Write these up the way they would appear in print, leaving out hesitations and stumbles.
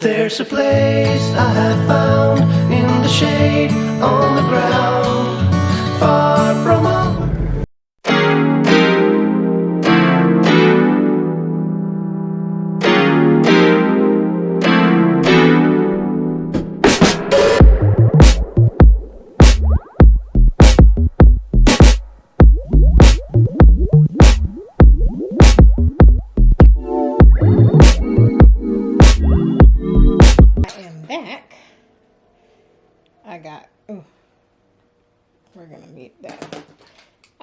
There's a place I have found in the shade on the ground, far from home.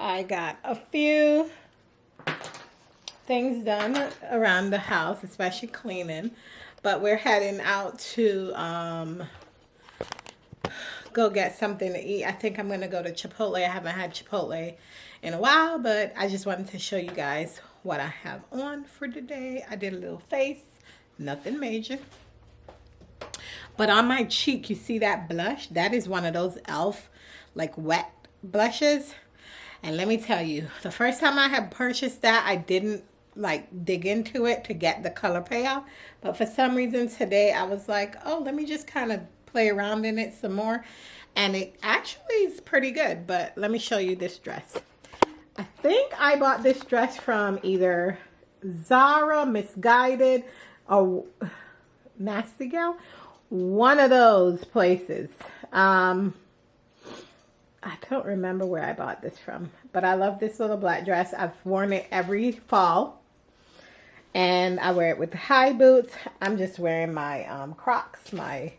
I got a few things done around the house, especially cleaning, but we're heading out to go get something to eat. I think I'm gonna go to Chipotle. I haven't had Chipotle in a while, but I just wanted to show you guys what I have on for today. I did a little face, nothing major. But on my cheek, you see that blush? That is one of those e.l.f. like wet blushes. And let me tell you, the first time I had purchased that, I didn't like dig into it to get the color payoff. But for some reason today, I was like, oh, let me just kind of play around in it some more. And it actually is pretty good. But let me show you this dress. I think I bought this dress from either Zara, Misguided, or Nasty Gal. One of those places. I don't remember where I bought this from, but I love this little black dress. I've worn it every fall, and I wear it with the high boots. I'm just wearing my Crocs, my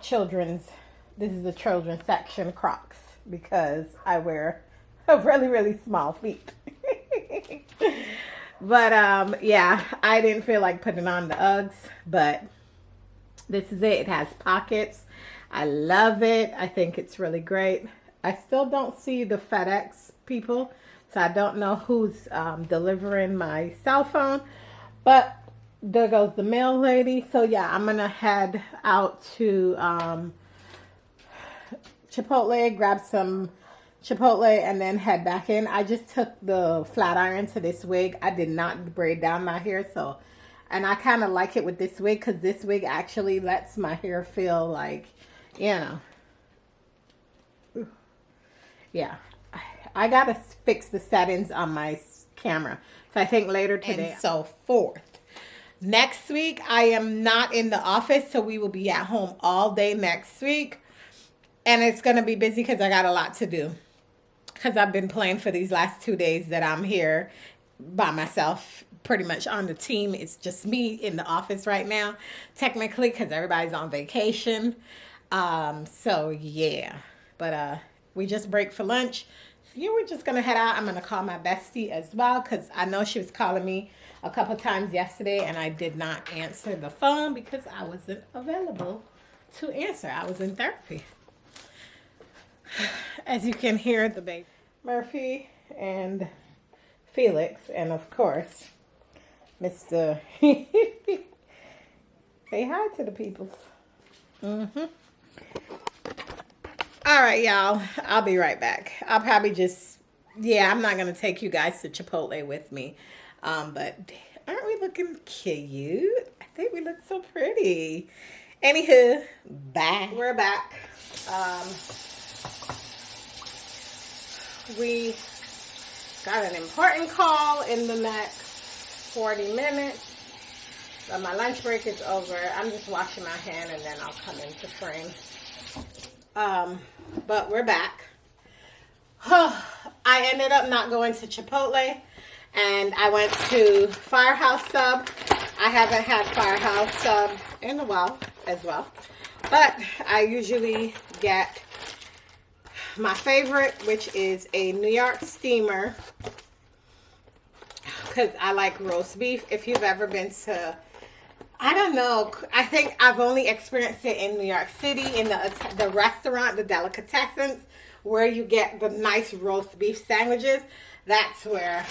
children's, this is the children's section Crocs, because I wear a really, really small feet. But yeah, I didn't feel like putting on the Uggs, but this is it. It has pockets. I love it. I think it's really great. I still don't see the FedEx people, so I don't know who's delivering my cell phone, but there goes the mail lady. So yeah, I'm gonna head out to Chipotle, grab some Chipotle, and then head back in. I just took the flat iron to this wig. I did not braid down my hair, so, and I kind of like it with this wig because this wig actually lets my hair feel like, you know, yeah, I gotta fix the settings on my camera. So I think later today. And so forth. Next week, I am not in the office, so we will be at home all day next week. And it's gonna be busy because I got a lot to do. Because I've been playing for these last 2 days that I'm here by myself. Pretty much on the team. It's just me in the office right now, technically, because everybody's on vacation. So yeah, but we just break for lunch. So yeah, we're just gonna head out. I'm gonna call my bestie as well, because I know she was calling me a couple times yesterday and I did not answer the phone because I wasn't available to answer. I was in therapy. As you can hear, the baby Murphy and Felix, and of course Mr. Say hi to the peoples. All right, y'all. I'll be right back. I'll probably just, yeah, I'm not going to take you guys to Chipotle with me. But aren't we looking cute? I think we look so pretty. Anywho, bye. We're back. We got an important call in the next 40 minutes. So my lunch break is over. I'm just washing my hand and then I'll come into frame. But we're back. I ended up not going to Chipotle and I went to Firehouse Sub. I haven't had Firehouse Sub in a while as well. But I usually get my favorite, which is a New York steamer, because I like roast beef. If you've ever been to, I don't know, I think I've only experienced it in New York City, in the restaurant, the Delicatessens, where you get the nice roast beef sandwiches. That's what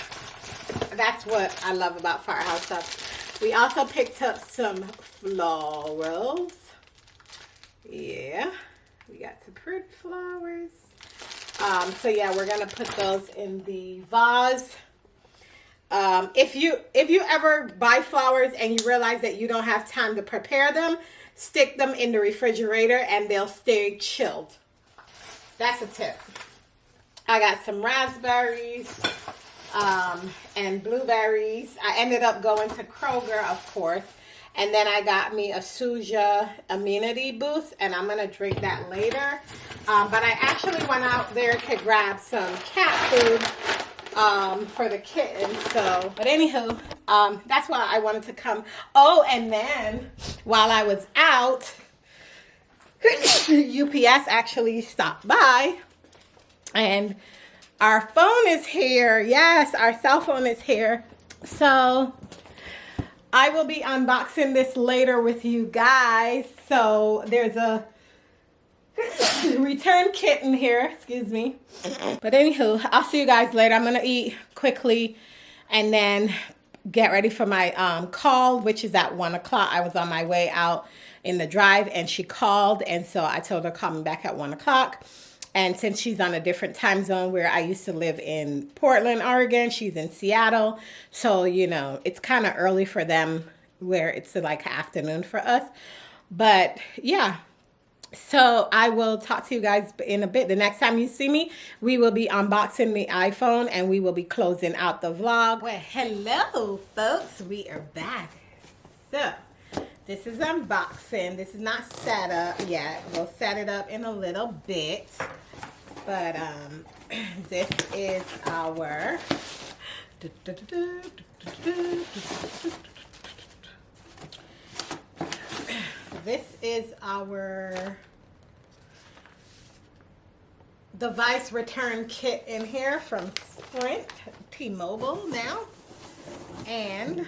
I love about Firehouse stuff. We also picked up some florals. Yeah, we got some pretty flowers. So yeah, we're gonna put those in the vase. If you ever buy flowers and you realize that you don't have time to prepare them, stick them in the refrigerator and they'll stay chilled. That's a tip. I got some raspberries and blueberries. I ended up going to Kroger, of course. And then I got me a Suja immunity boost, and I'm going to drink that later. But I actually went out there to grab some cat food for the kittens. So, but anywho, that's why I wanted to come. Oh, and then while I was out, UPS actually stopped by, and our phone is here. Yes, our cell phone is here. So I will be unboxing this later with you guys. So there's a return kitten here, excuse me. But anywho, I'll see you guys later. I'm going to eat quickly and then get ready for my call, which is at 1 o'clock. I was on my way out in the drive and she called, and so I told her call me back at 1 o'clock. And since she's on a different time zone, where I used to live in Portland, Oregon, she's in Seattle. So, you know, it's kind of early for them, where it's like afternoon for us. But yeah, so I will talk to you guys in a bit. The next time you see me, we will be unboxing the iPhone and we will be closing out the vlog. Well, hello, folks. We are back. So this is unboxing. This is not set up yet. We'll set it up in a little bit. But this is our device return kit in here from Sprint, T-Mobile now. And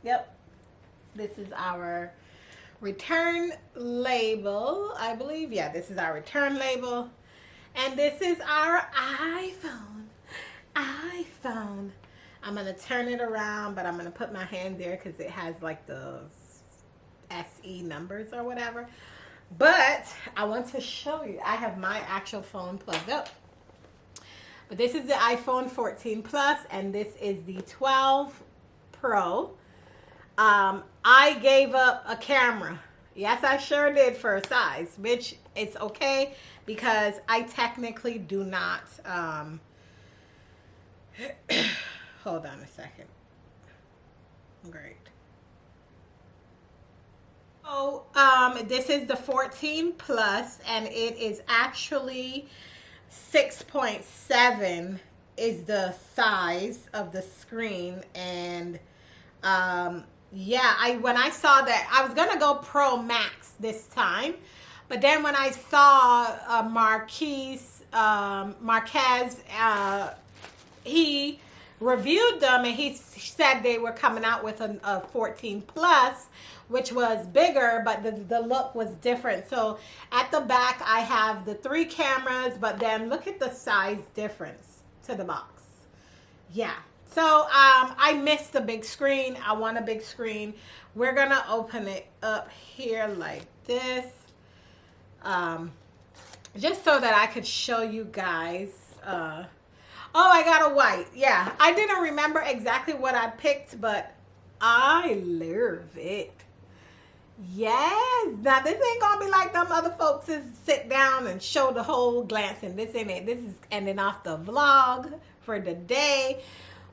yep, this is our return label, I believe. Yeah, this is our return label. And this is our iPhone. I'm going to turn it around, but I'm going to put my hand there because it has like the SE numbers or whatever. But I want to show you. I have my actual phone plugged up. But this is the iPhone 14 Plus, and this is the 12 Pro. I gave up a camera. Yes, I sure did, for a size, which it's okay because I technically do not. Hold on a second. Great. Oh, this is the 14 Plus, and it is actually 6.7 is the size of the screen. And yeah, when I saw that, I was gonna go Pro Max this time, but then when I saw Marquez, he reviewed them and he said they were coming out with a 14 Plus, which was bigger, but the look was different. So at the back, I have the 3 cameras, but then look at the size difference to the box. Yeah. So I missed the big screen. I want a big screen. We're going to open it up here like this. Just so that I could show you guys. Oh, I got a white. Yeah. I didn't remember exactly what I picked, but I love it. Yes. Now, this ain't going to be like them other folks that sit down and show the whole glance. And this ain't it. This is ending off the vlog for the day.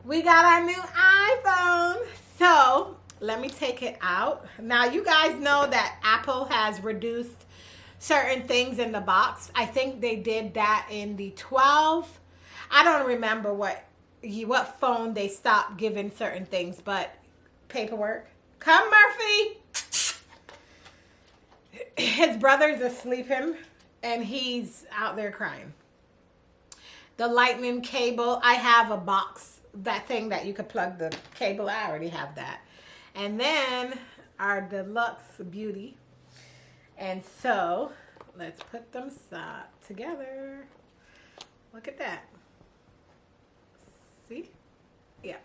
We got our new iPhone. So let me take it out. Now, you guys know that Apple has reduced certain things in the box. I think they did that in the 12. I don't remember what phone they stopped giving certain things, but paperwork. Come, Murphy. His brothers are sleeping and he's out there crying. The lightning cable, I have a box, that thing that you could plug the cable. I already have that. And then our deluxe beauty. And so let's put them together. Look at that. See? Yeah.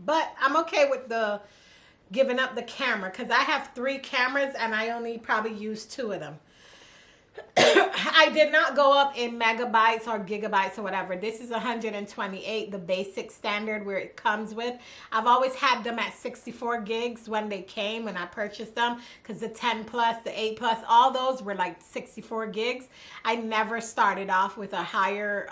But I'm okay with the giving up the camera because I have 3 cameras and I only probably use 2 of them. I did not go up in megabytes or gigabytes or whatever. This is 128, the basic standard where it comes with. I've always had them at 64 gigs when they came, when I purchased them, because the 10 plus, the 8 plus, all those were like 64 gigs. I never started off with a higher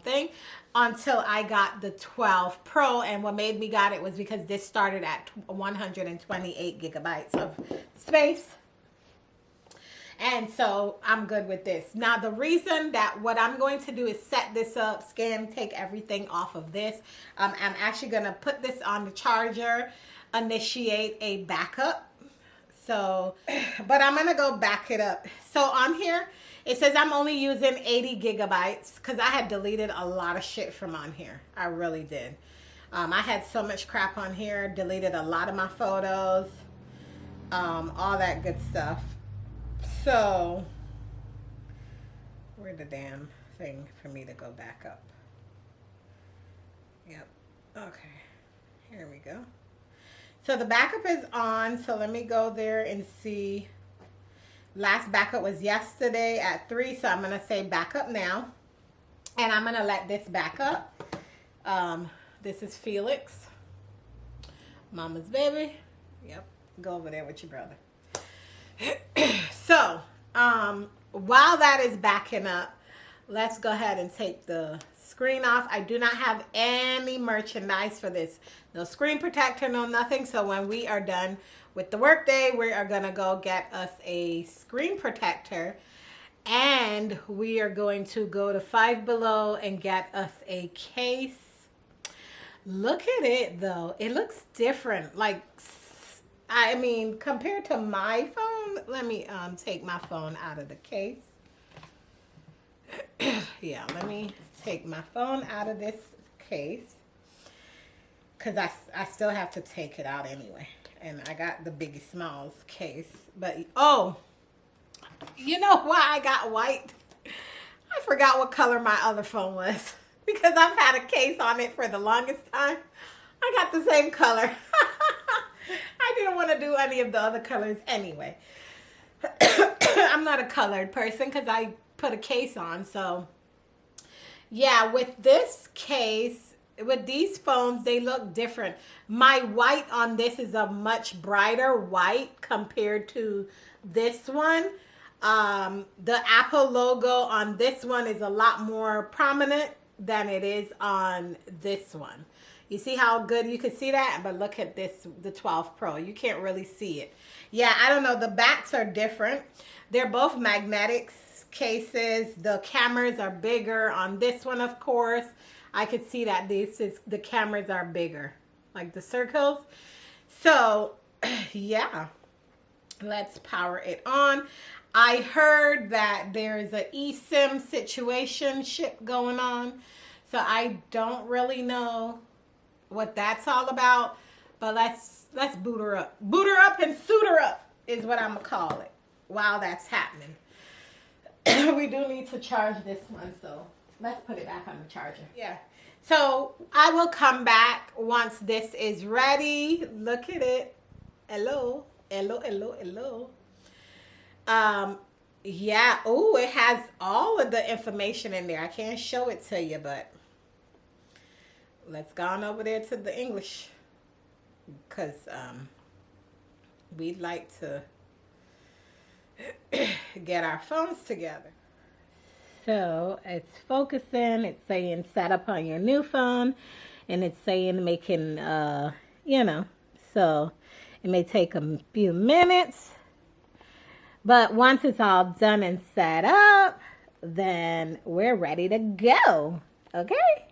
thing until I got the 12 Pro, and what made me got it was because this started at 128 gigabytes of space. And so I'm good with this. Now, the reason that what I'm going to do is set this up, scan, take everything off of this. I'm actually going to put this on the charger, initiate a backup. So, but I'm going to go back it up. So on here, it says I'm only using 80 gigabytes because I had deleted a lot of shit from on here. I really did. I had so much crap on here, deleted a lot of my photos, all that good stuff. So, where's the damn thing for me to go back up? Yep. Okay. Here we go. So the backup is on. So let me go there and see. Last backup was yesterday at 3. So I'm going to say backup now. And I'm going to let this back up. This is Felix. Mama's baby. Yep. Go over there with your brother. So, while that is backing up, let's go ahead and take the screen off. I do not have any merchandise for this. No screen protector, no nothing. So when we are done with the workday, we are going to go get us a screen protector. And we are going to go to Five Below and get us a case. Look at it, though. It looks different. Like, I mean, compared to my phone, let me take my phone out of the case. Yeah, let me take my phone out of this case. Because I still have to take it out anyway. And I got the Biggie Smalls case. But, oh, you know why I got white? I forgot what color my other phone was. Because I've had a case on it for the longest time. I got the same color. I didn't want to do any of the other colors anyway. I'm not a colored person because I put a case on. So, yeah, with this case, with these phones, they look different. My white on this is a much brighter white compared to this one. The Apple logo on this one is a lot more prominent than it is on this one. You see how good you can see that? But look at this, the 12 Pro. You can't really see it. Yeah, I don't know. The backs are different. They're both magnetic cases. The cameras are bigger on this one, of course. I could see that the cameras are bigger, like the circles. So, yeah. Let's power it on. I heard that there's an eSIM situationship going on. So, I don't really know what that's all about, but let's boot her up. Boot her up and suit her up is what I'm gonna call it while that's happening. We do need to charge this one, so let's put it back on the charger. Yeah, so I will come back once this is ready. Look at it. Hello. Yeah. Oh, it has all of the information in there. I can't show it to you, but let's go on over there to the English, because we'd like to get our phones together. So it's focusing. It's saying set up on your new phone, and it's saying making, you know, so it may take a few minutes, but once it's all done and set up, then we're ready to go. Okay.